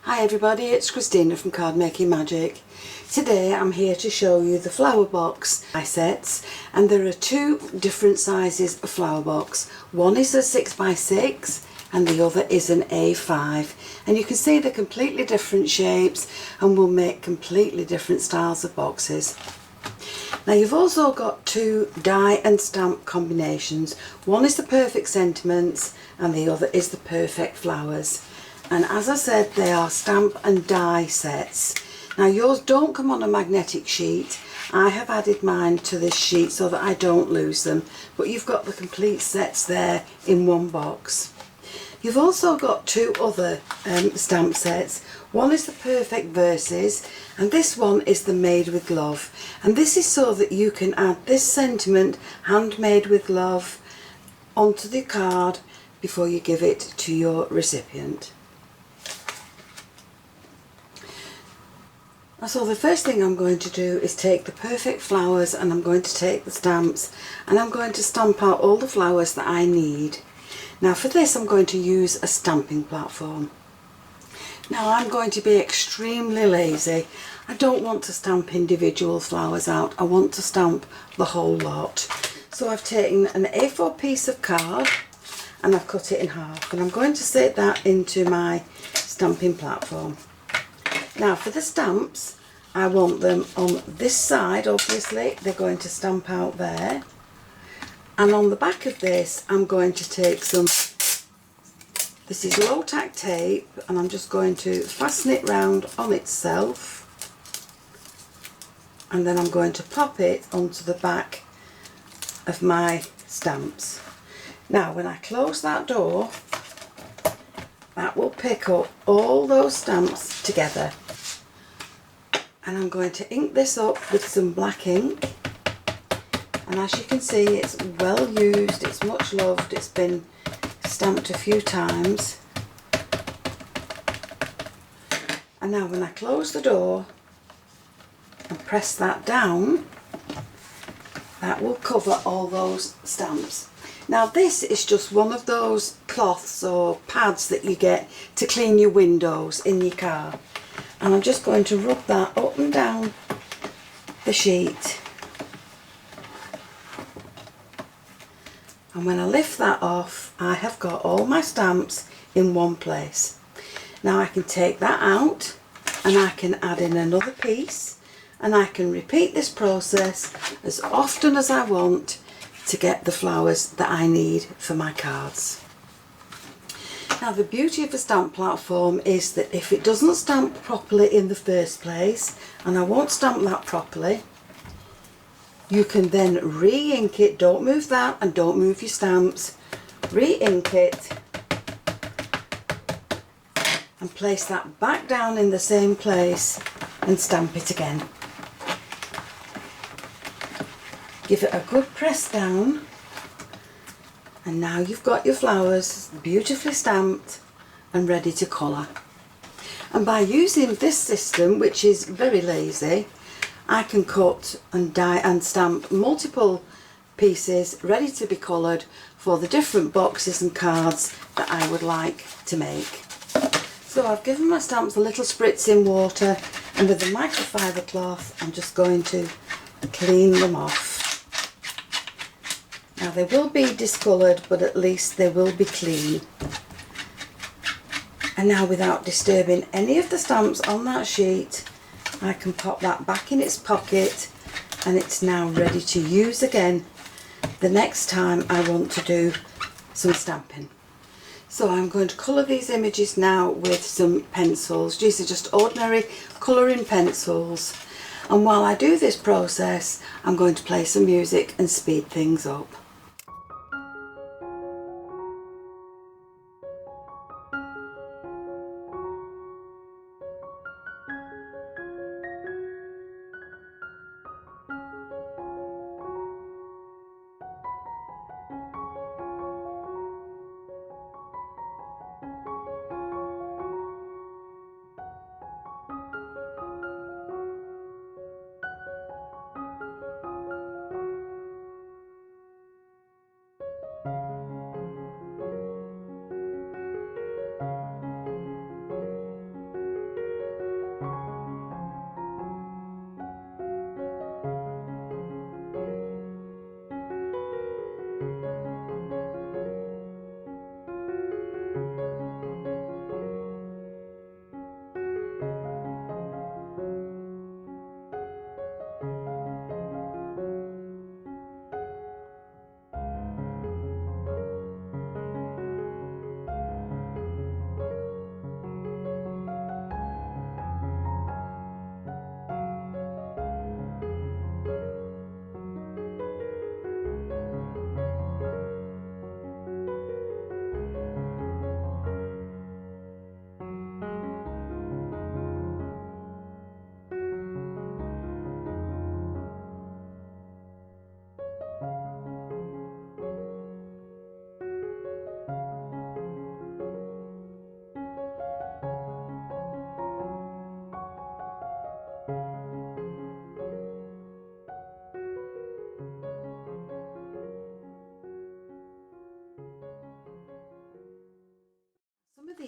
Hi everybody, it's Christina from Card Making Magic. Today I'm here to show you the flower box die sets, and there are two different sizes of flower box. One is a 6x6 and the other is an A5, and you can see they're completely different shapes and will make completely different styles of boxes. Now you've also got two die and stamp combinations. One is the Perfect Sentiments and the other is the Perfect Flowers. And as I said, they are stamp and die sets. Now yours don't come on a magnetic sheet. I have added mine to this sheet so that I don't lose them, but you've got the complete sets there in one box. You've also got two other stamp sets. One is the Perfect Verses and this one is the Made with Love. And this is so that you can add this sentiment, handmade with love, onto the card before you give it to your recipient. So the first thing I'm going to do is take the Perfect Flowers and I'm going to take the stamps and I'm going to stamp out all the flowers that I need. Now for this I'm going to use a stamping platform. Now I'm going to be extremely lazy. I don't want to stamp individual flowers out, I want to stamp the whole lot. So I've taken an A4 piece of card and I've cut it in half, and I'm going to set that into my stamping platform. Now for the stamps, I want them on this side, obviously, they're going to stamp out there. And on the back of this, I'm going to take some, this is low tack tape, and I'm just going to fasten it round on itself. And then I'm going to pop it onto the back of my stamps. Now when I close that door, that will pick up all those stamps together. And I'm going to ink this up with some black ink, and as you can see it's well used, it's much loved, it's been stamped a few times. And now when I close the door and press that down, that will cover all those stamps. Now this is just one of those cloths or pads that you get to clean your windows in your car. And I'm just going to rub that up and down the sheet. And when I lift that off, I have got all my stamps in one place. Now I can take that out and I can add in another piece, and I can repeat this process as often as I want to get the flowers that I need for my cards. Now the beauty of a stamp platform is that if it doesn't stamp properly in the first place, and I won't stamp that properly, you can then re-ink it. Don't move that and don't move your stamps. Re-ink it and place that back down in the same place and stamp it again. Give it a good press down. And now you've got your flowers beautifully stamped and ready to colour. And by using this system, which is very lazy, I can cut and die and stamp multiple pieces ready to be coloured for the different boxes and cards that I would like to make. So I've given my stamps a little spritz in water, and with the microfiber cloth I'm just going to clean them off. Now they will be discoloured, but at least they will be clean. And now without disturbing any of the stamps on that sheet, I can pop that back in its pocket, and it's now ready to use again the next time I want to do some stamping. So I'm going to colour these images now with some pencils. These are just ordinary colouring pencils. And while I do this process, I'm going to play some music and speed things up.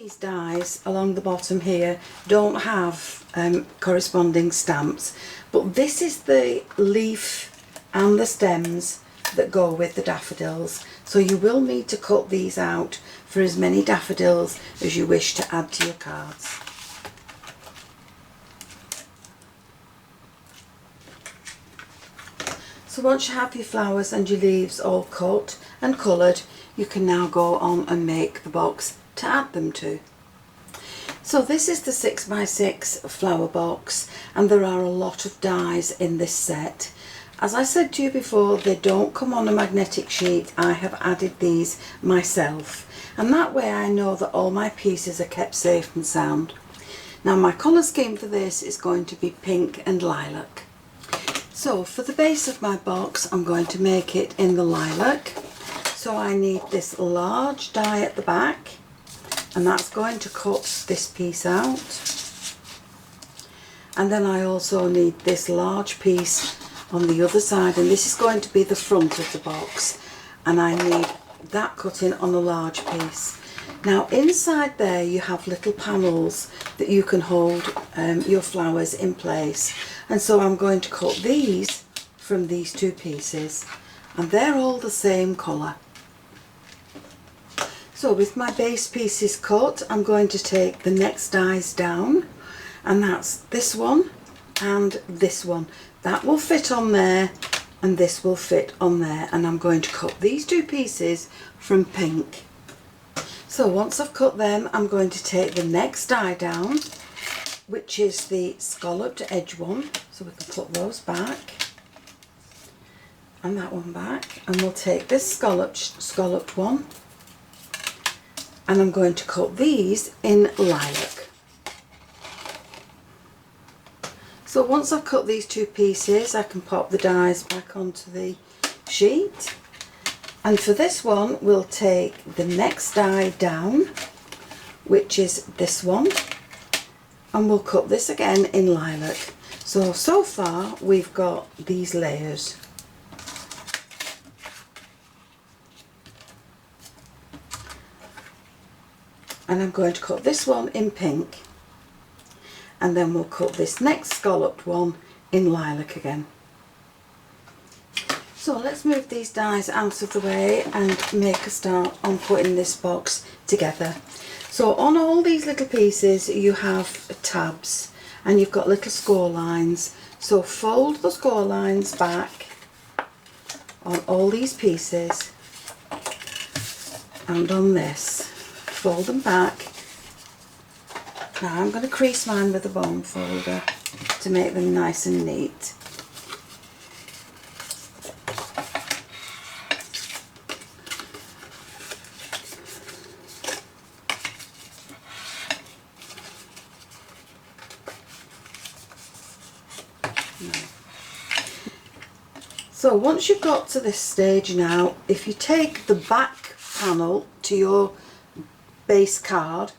these dies along the bottom here don't have corresponding stamps, but this is the leaf and the stems that go with the daffodils, so you will need to cut these out for as many daffodils as you wish to add to your cards. So once you have your flowers and your leaves all cut and coloured, you can now go on and make the box to add them to. So this is the 6x6 flower box, and there are a lot of dies in this set. As I said to you before, they don't come on a magnetic sheet. I have added these myself, and that way I know that all my pieces are kept safe and sound. Now my colour scheme for this is going to be pink and lilac. So for the base of my box, I'm going to make it in the lilac. So I need this large die at the back, and that's going to cut this piece out. And then I also need this large piece on the other side, and this is going to be the front of the box, and I need that cutting on a large piece. Now inside there you have little panels that you can hold your flowers in place, and so I'm going to cut these from these two pieces, and they're all the same colour. So with my base pieces cut, I'm going to take the next dies down, and that's this one and this one. That will fit on there, and this will fit on there, and I'm going to cut these two pieces from pink. So once I've cut them, I'm going to take the next die down, which is the scalloped edge one, so we can put those back and that one back, and we'll take this scalloped one, and I'm going to cut these in lilac. So once I've cut these two pieces, I can pop the dies back onto the sheet, and for this one we'll take the next die down, which is this one, and we'll cut this again in lilac. So far we've got these layers. And I'm going to cut this one in pink, and then we'll cut this next scalloped one in lilac again. So let's move these dies out of the way and make a start on putting this box together. So on all these little pieces you have tabs, and you've got little score lines. So fold the score lines back on all these pieces, and on this. Fold them back. Now I'm going to crease mine with a bone folder to make them nice and neat. So once you've got to this stage now, if you take the back panel to your base card,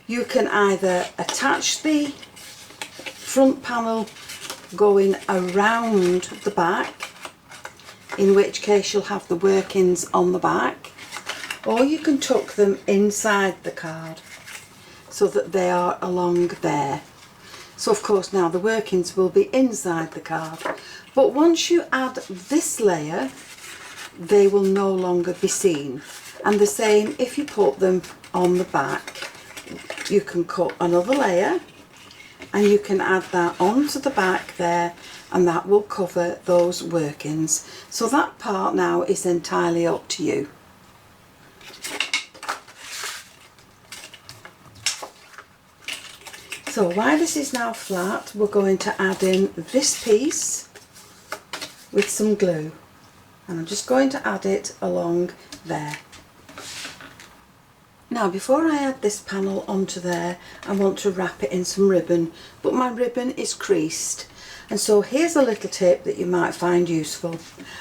you can either attach the front panel going around the back, in which case you'll have the workings on the back, or you can tuck them inside the card so that they are along there. So of course now the workings will be inside the card, but once you add this layer they will no longer be seen. And the same if you put them on the back. You can cut another layer and you can add that onto the back there, and that will cover those workings. So that part now is entirely up to you. So while this is now flat, we're going to add in this piece with some glue, and I'm just going to add it along there. Now before I add this panel onto there, I want to wrap it in some ribbon, but my ribbon is creased, and so here's a little tip that you might find useful.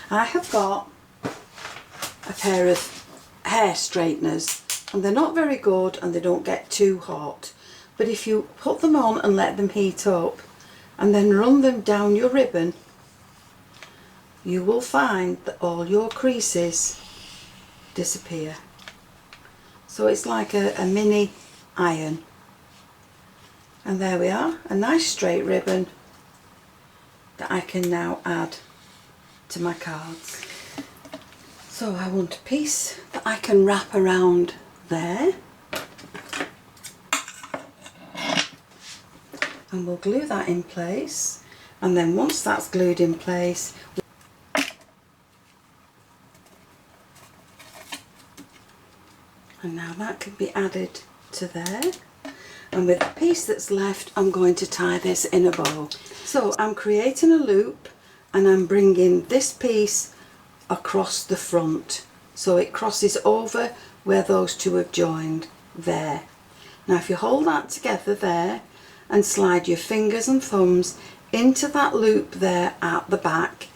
I have got a pair of hair straighteners, and they're not very good and they don't get too hot, but if you put them on and let them heat up and then run them down your ribbon, you will find that all your creases disappear. So it's like a mini iron. And there we are, a nice straight ribbon that I can now add to my cards. So I want a piece that I can wrap around there, and we'll glue that in place, and then once that's glued in place, and now that can be added to there. And with the piece that's left, I'm going to tie this in a bow. So I'm creating a loop and I'm bringing this piece across the front. So it crosses over where those two have joined there. Now if you hold that together there and slide your fingers and thumbs into that loop there at the back,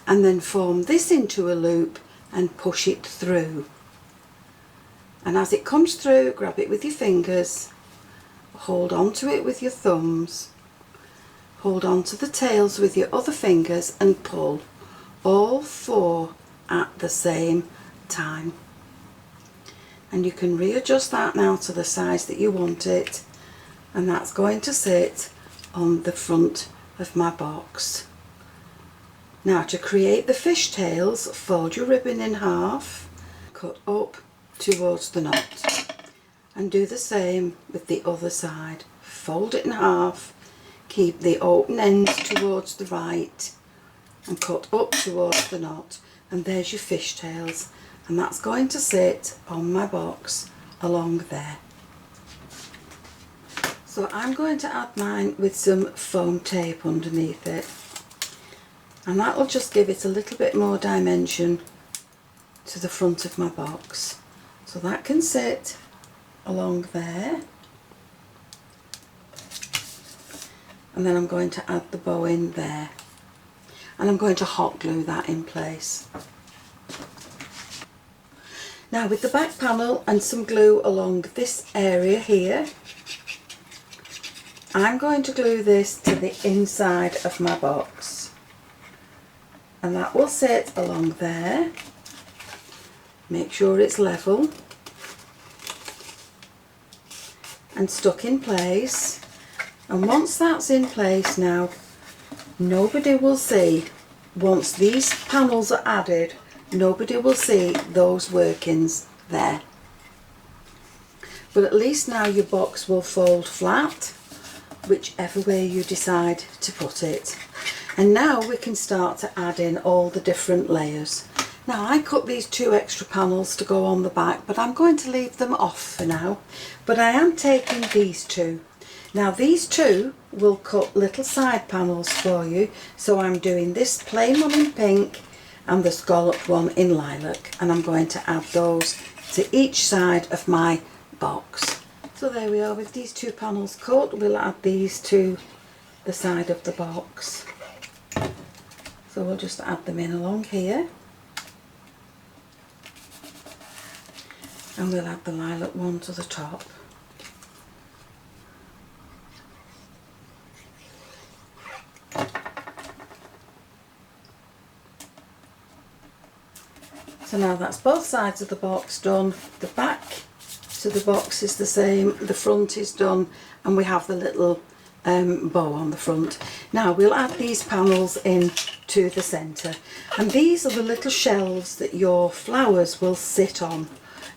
and then form this into a loop and push it through. And as it comes through, grab it with your fingers, hold on to it with your thumbs, hold on to the tails with your other fingers and pull all four at the same time. And you can readjust that now to the size that you want it, and that's going to sit on the front of my box. Now to create the fishtails, fold your ribbon in half, cut up towards the knot, and do the same with the other side. Fold it in half, keep the open ends towards the right and cut up towards the knot, and there's your fishtails, and that's going to sit on my box along there. So I'm going to add mine with some foam tape underneath it, and that will just give it a little bit more dimension to the front of my box. So that can sit along there, and then I'm going to add the bow in there, and I'm going to hot glue that in place. Now with the back panel and some glue along this area here, I'm going to glue this to the inside of my box, and that will sit along there. Make sure it's level and stuck in place, and once that's in place now, nobody will see, once these panels are added, nobody will see those workings there. But at least now your box will fold flat, whichever way you decide to put it. And now we can start to add in all the different layers. Now I cut these 2 extra panels to go on the back, but I'm going to leave them off for now. But I am taking these 2. Now these 2 will cut little side panels for you, so I'm doing this plain one in pink and the scalloped one in lilac, and I'm going to add those to each side of my box. So there we are, with these 2 panels cut, we'll add these to the side of the box. So we'll just add them in along here. And we'll add the lilac one to the top. So now that's both sides of the box done. The back to the box is the same, the front is done, and we have the little bow on the front. Now we'll add these panels in to the centre, and these are the little shelves that your flowers will sit on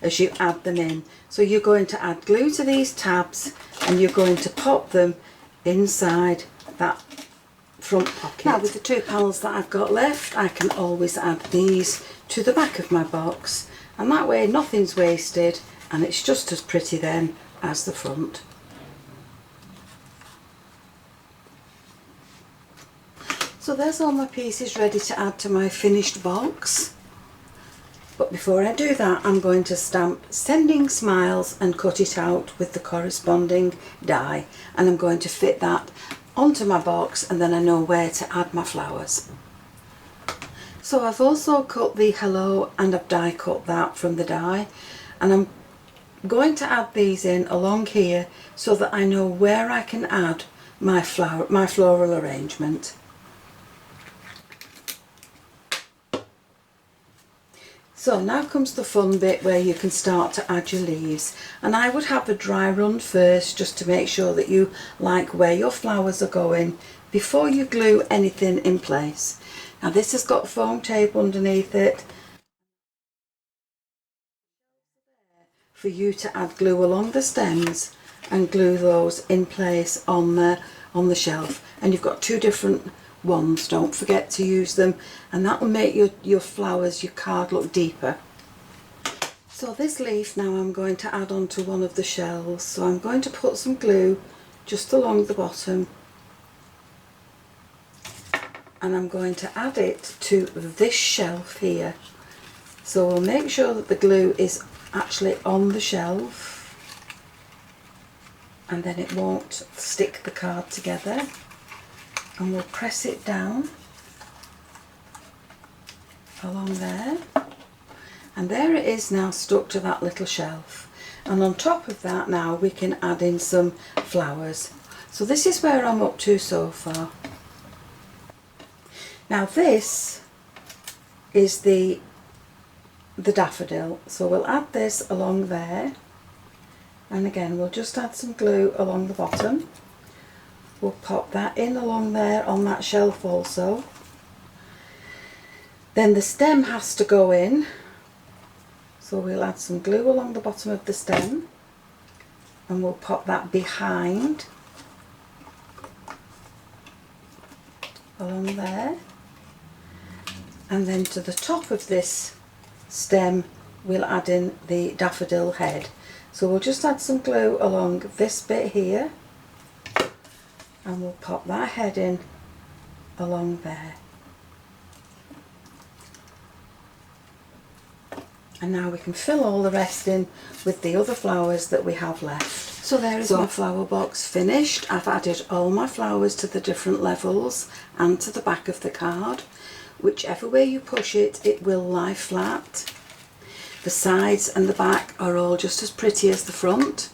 as you add them in. So you're going to add glue to these tabs, and you're going to pop them inside that front pocket. Now with the 2 panels that I've got left, I can always add these to the back of my box, and that way nothing's wasted and it's just as pretty then as the front. So there's all my pieces ready to add to my finished box. But before I do that, I'm going to stamp Sending Smiles and cut it out with the corresponding die, and I'm going to fit that onto my box, and then I know where to add my flowers. So I've also cut the hello, and I've die cut that from the die, and I'm going to add these in along here so that I know where I can add my floral arrangement. So now comes the fun bit where you can start to add your leaves, and I would have a dry run first just to make sure that you like where your flowers are going before you glue anything in place. Now this has got foam tape underneath it for you to add glue along the stems and glue those in place on the shelf. And you've got two different ones, don't forget to use them, and that will make your flowers, your card, look deeper. So this leaf now I'm going to add onto one of the shells, so I'm going to put some glue just along the bottom, and I'm going to add it to this shelf here. So we'll make sure that the glue is actually on the shelf, and then it won't stick the card together. And we'll press it down along there, and there it is now stuck to that little shelf. And on top of that now we can add in some flowers. So this is where I'm up to so far. Now this is the daffodil, so we'll add this along there, and again we'll just add some glue along the bottom. We'll pop that in along there on that shelf also. Then the stem has to go in, so we'll add some glue along the bottom of the stem, and we'll pop that behind along there. And then to the top of this stem we'll add in the daffodil head. So we'll just add some glue along this bit here, and we'll pop that head in along there. And now we can fill all the rest in with the other flowers that we have left. So there is my flower box finished. I've added all my flowers to the different levels and to the back of the card. Whichever way you push it, it will lie flat. The sides and the back are all just as pretty as the front.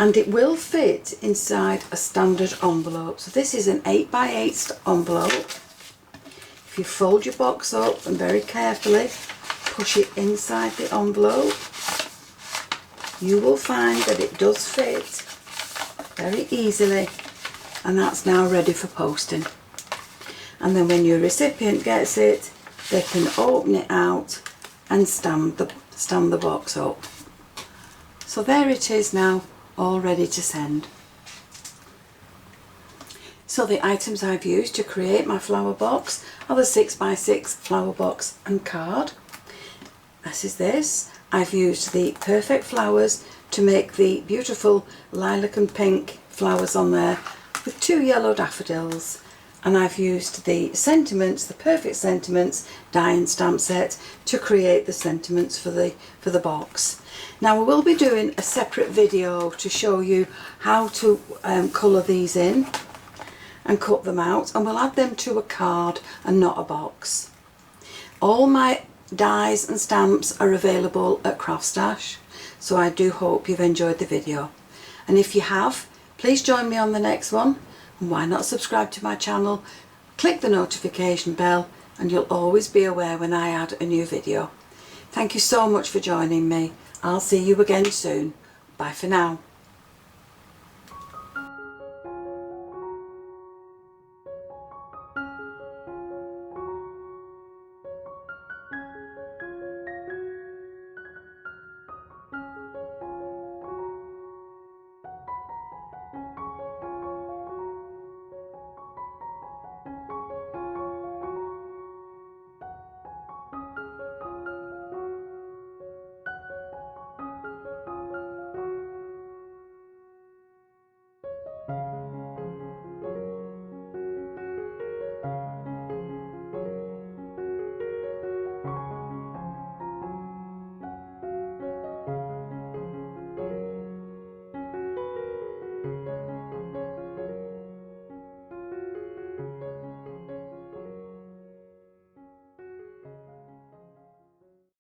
And it will fit inside a standard envelope. So this is an 8x8 envelope. If you fold your box up and very carefully push it inside the envelope, you will find that it does fit very easily, and that's now ready for posting. And then when your recipient gets it, they can open it out and stand the box up. So there it is now, all ready to send. So the items I've used to create my flower box are the 6x6 flower box and card. This is this. I've used the perfect flowers to make the beautiful lilac and pink flowers on there with 2 yellow daffodils. And I've used the sentiments, the perfect sentiments die and stamp set to create the sentiments for the box. Now we will be doing a separate video to show you how to colour these in and cut them out, and we'll add them to a card and not a box. All my dies and stamps are available at Craft Stash, so I do hope you've enjoyed the video. And if you have, please join me on the next one, and why not subscribe to my channel, click the notification bell, and you'll always be aware when I add a new video. Thank you so much for joining me. I'll see you again soon. Bye for now.